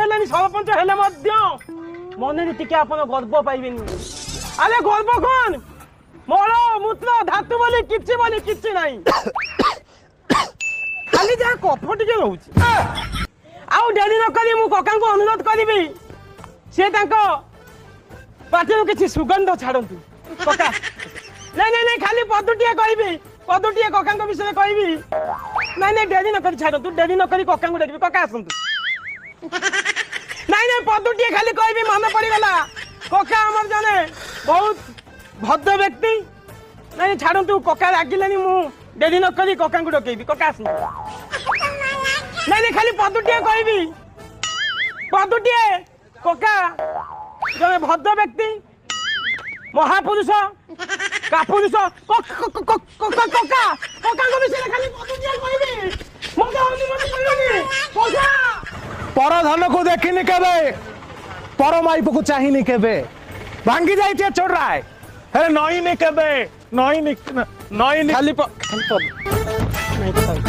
देलानी सरपंच हेले मध्य मन टिके आपण गर्व पाइबेनी। अरे गर्व कौन मोर मूत्र धातु बोली किछि नहीं खाली जा कफ टिके रहउछि। आउ डेली न करी मु कका को अनुरोध करिबी से तांको पाटिरो किछि सुगंध छाडंतु कका। नहीं खाली पदुटिया कहबी पदुटिया कका को विषय कहबी। नहीं डेली न करी छाडंतु डेली न करी कका को डेली कका आसंतु। नहीं पदुटिया खाली कहबी मन पड़ी गला कका हमर जाने बहुत भद्र व्यक्ति। नहीं छाडंतु कका रागिलेनी मु डेली न करी कका को डकेबी कका आसंतु। नहीं खाली पदुटिया कहबी पदुटिया कका जने भद्र व्यक्ति महापुरुष कापुरुष कका को विषय खाली पदुटिया कहबी मजा अनुमति करबी कका। पर धन को देखिनी केबे पर माइप को चाहिनी केबे भांगी जाइते छोड़ा है नईनी केबे नईनी खाली नहीं